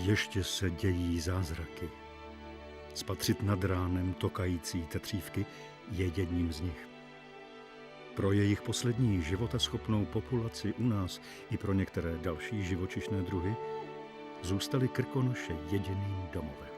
Ještě se dějí zázraky. Spatřit nad ránem tokající tetřívky je jedním z nich. Pro jejich poslední životaschopnou populaci u nás i pro některé další živočišné druhy zůstaly Krkonoše jediným domovem.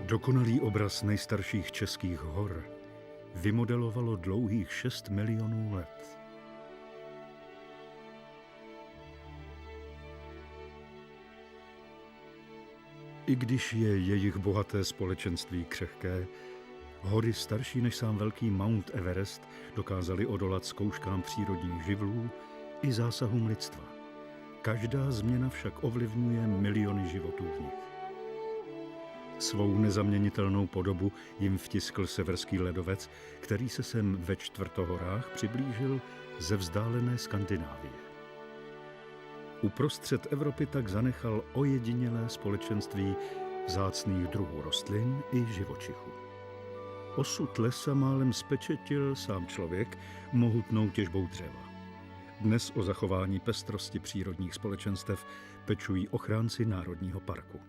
Dokonalý obraz nejstarších českých hor vymodelovalo dlouhých 6 milionů let. I když je jejich bohaté společenství křehké, hory starší než sám velký Mount Everest dokázaly odolat zkouškám přírodních živlů i zásahům lidstva. Každá změna však ovlivňuje miliony životů v nich. Svou nezaměnitelnou podobu jim vtiskl severský ledovec, který se sem ve Čtvrtohorách přiblížil ze vzdálené Skandinávie. Uprostřed Evropy tak zanechal ojedinělé společenství vzácných druhů rostlin i živočichů. Osud lesa málem zpečetil sám člověk mohutnou těžbou dřeva. Dnes o zachování pestrosti přírodních společenstev pečují ochránci Národního parku.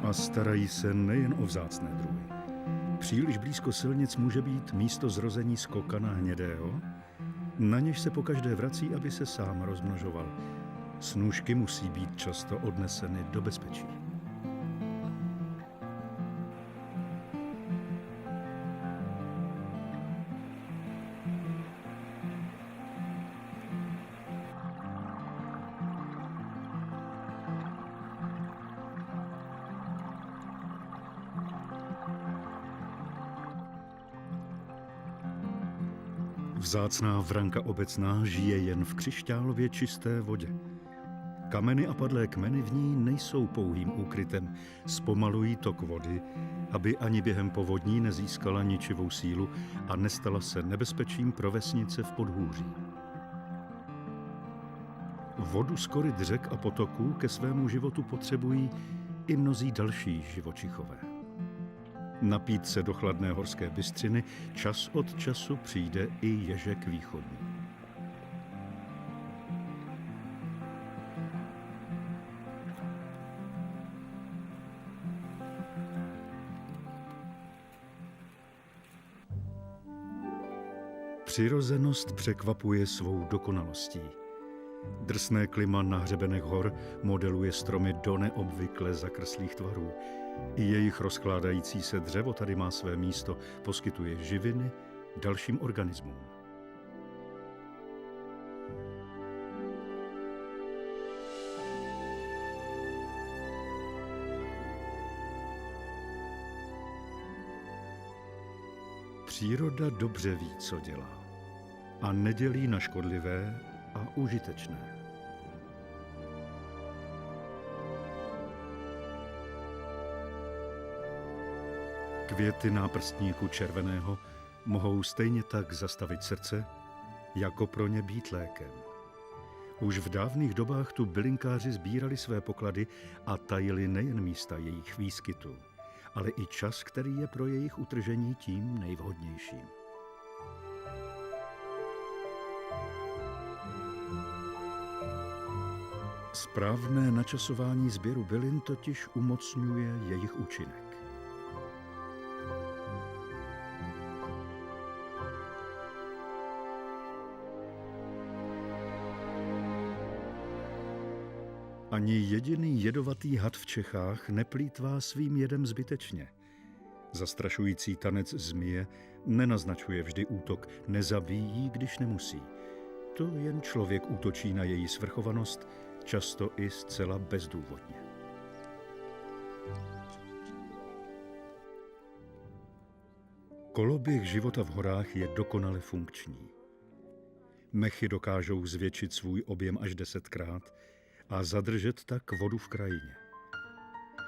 A starají se nejen o vzácné druhy. Příliš blízko silnic může být místo zrození skokana hnědého, na něž se pokaždé vrací, aby se sám rozmnožoval. Snůšky musí být často odneseny do bezpečí. Vzácná vranka obecná žije jen v křišťálově čisté vodě. Kameny a padlé kmeny v ní nejsou pouhým úkrytem, zpomalují tok vody, aby ani během povodní nezískala ničivou sílu a nestala se nebezpečím pro vesnice v podhůří. Vodu z koryt řek a potoků ke svému životu potřebují i mnozí další živočichové. Napít se do chladné horské bystřiny čas od času přijde i ježek východní. Přirozenost překvapuje svou dokonalostí. Drsné klima na hřebenech hor modeluje stromy do neobvykle zakrslých tvarů. I jejich rozkládající se dřevo tady má své místo, poskytuje živiny dalším organismům. Příroda dobře ví, co dělá, a nedělí na škodlivé a užitečné. Květy náprstníku červeného mohou stejně tak zastavit srdce, jako pro ně být lékem. Už v dávných dobách tu bylinkáři sbírali své poklady a tajili nejen místa jejich výskytu, ale i čas, který je pro jejich utržení tím nejvhodnějším. Správné načasování sběru bylin totiž umocňuje jejich účinek. Ani jediný jedovatý had v Čechách neplýtvá svým jedem zbytečně. Zastrašující tanec zmije nenaznačuje vždy útok, nezabíjí, když nemusí. To jen člověk útočí na její svrchovanost často i zcela bezdůvodně. Koloběh života v horách je dokonale funkční. Mechy dokážou zvětšit svůj objem až 10krát a zadržet tak vodu v krajině.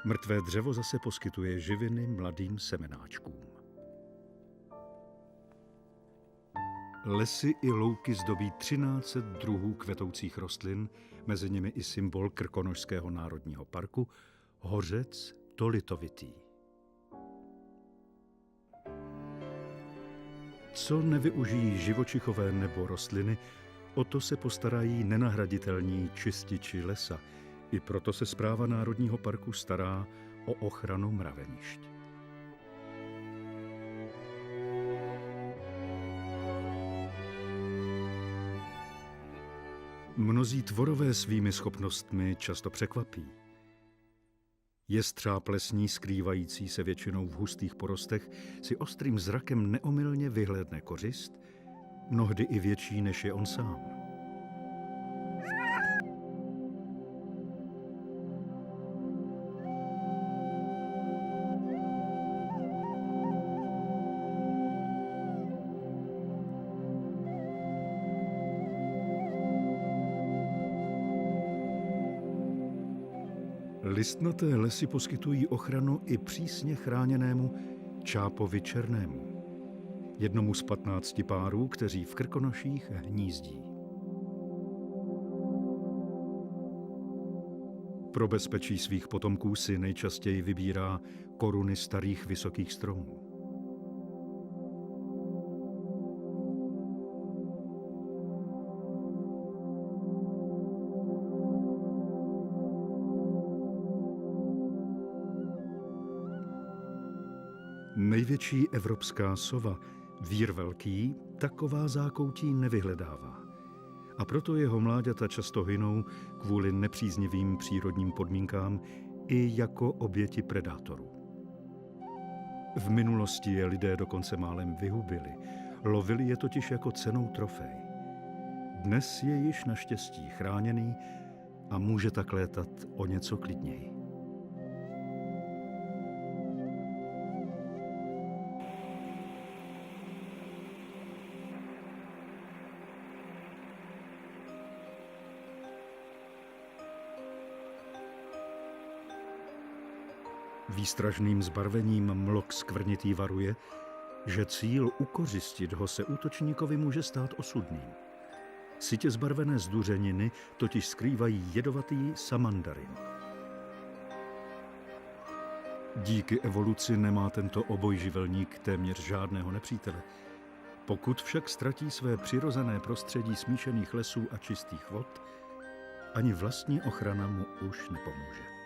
Mrtvé dřevo zase poskytuje živiny mladým semenáčkům. Lesy i louky zdobí 1300 druhů kvetoucích rostlin, mezi nimi i symbol Krkonošského národního parku, hořec tolitovitý. Co nevyužijí živočichové nebo rostliny, o to se postarají nenahraditelní čističi lesa. I proto se správa Národního parku stará o ochranu mravenišť. Mnozí tvorové svými schopnostmi často překvapí. Jestřáb lesní, skrývající se většinou v hustých porostech, si ostrým zrakem neomylně vyhlédne kořist, mnohdy i větší, než je on sám. Listnaté lesy poskytují ochranu i přísně chráněnému čápovi černému, jednomu z 15 párů, kteří v Krkonoších hnízdí. Pro bezpečí svých potomků si nejčastěji vybírá koruny starých vysokých stromů. Největší evropská sova, vír velký, taková zákoutí nevyhledává. A proto jeho mláďata často hynou kvůli nepříznivým přírodním podmínkám i jako oběti predátorů. V minulosti je lidé dokonce málem vyhubili. Lovili je totiž jako cennou trofej. Dnes je již naštěstí chráněný a může tak létat o něco klidněji. Výstražným zbarvením mlok skvrnitý varuje, že cíl ukořistit ho se útočníkovi může stát osudným. Sytě zbarvené zduřeniny totiž skrývají jedovatý samandarin. Díky evoluci nemá tento obojživelník téměř žádného nepřítele. Pokud však ztratí své přirozené prostředí smíšených lesů a čistých vod, ani vlastní ochrana mu už nepomůže.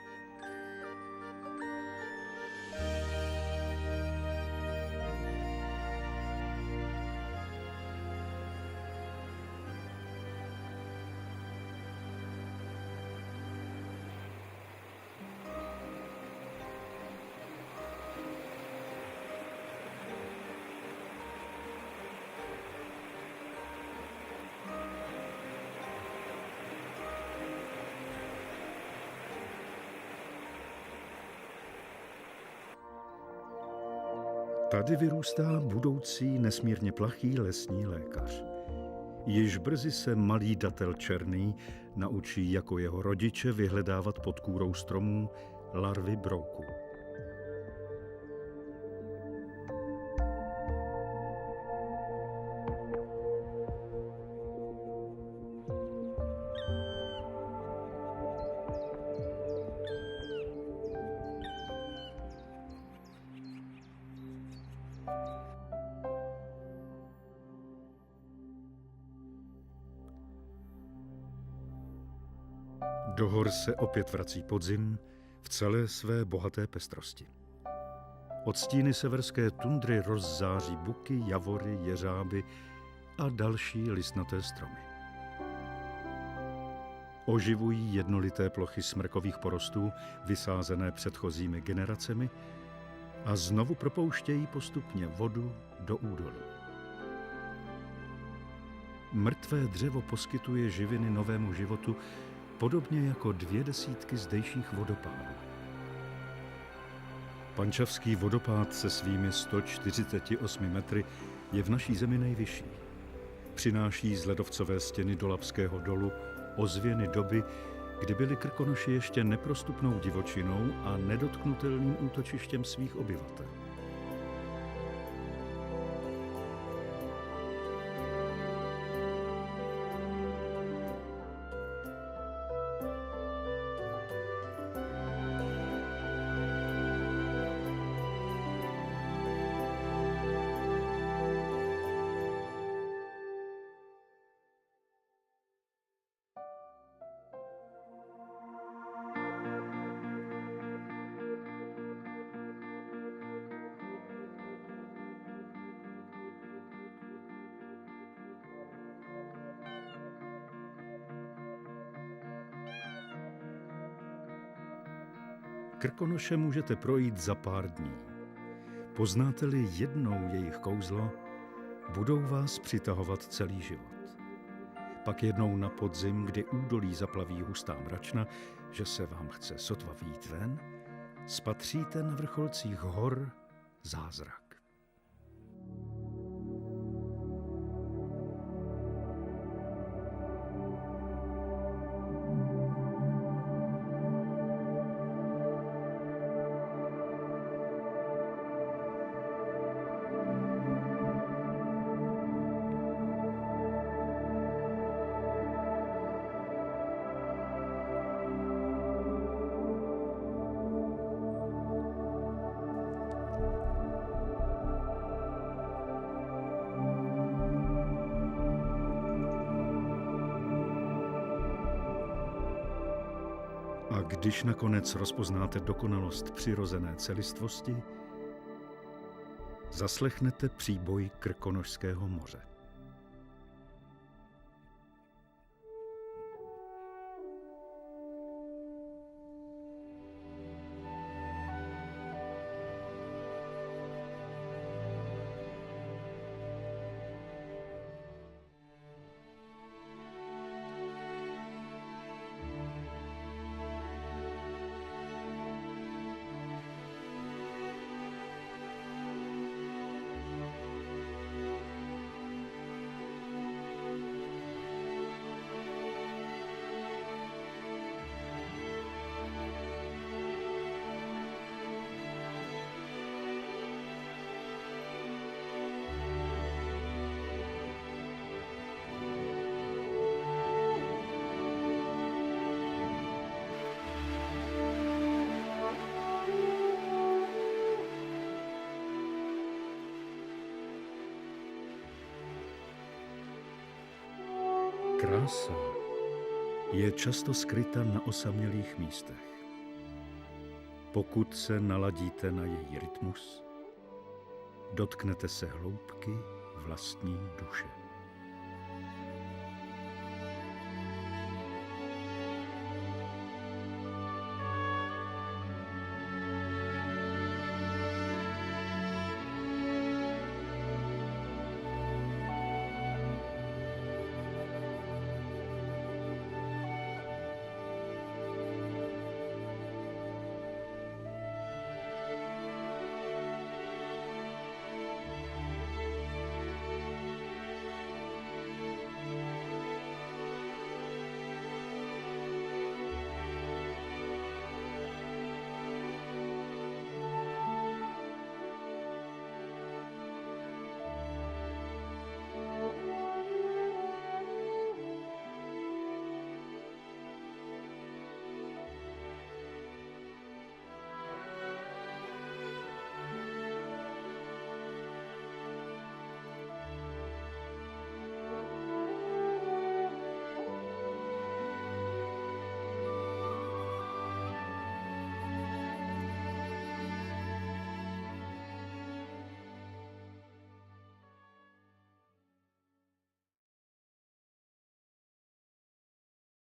Tady vyrůstá budoucí nesmírně plachý lesní lékař. Již brzy se malý datel černý naučí jako jeho rodiče vyhledávat pod kůrou stromů larvy brouků. Do hor se opět vrací podzim v celé své bohaté pestrosti. Od stíny severské tundry rozzáří buky, javory, jeřáby a další listnaté stromy. Oživují jednolité plochy smrkových porostů, vysázené předchozími generacemi, a znovu propouštějí postupně vodu do údolí. Mrtvé dřevo poskytuje živiny novému životu podobně jako 2 zdejších vodopádů. Pančavský vodopád se svými 148 metry je v naší zemi nejvyšší. Přináší z ledovcové stěny Dolabského dolu ozvěny doby, kdy byly Krkonoši ještě neprostupnou divočinou a nedotknutelným útočištěm svých obyvatel. Krkonoše můžete projít za pár dní. Poznáte-li jednou jejich kouzlo, budou vás přitahovat celý život. Pak jednou na podzim, kdy údolí zaplaví hustá mračna, že se vám chce sotva vyjít ven, spatříte na vrcholcích hor zázrak. A když nakonec rozpoznáte dokonalost přirozené celistvosti, zaslechnete příboj Krkonošského moře. Krása je často skryta na osamělých místech. Pokud se naladíte na její rytmus, dotknete se hloubky vlastní duše.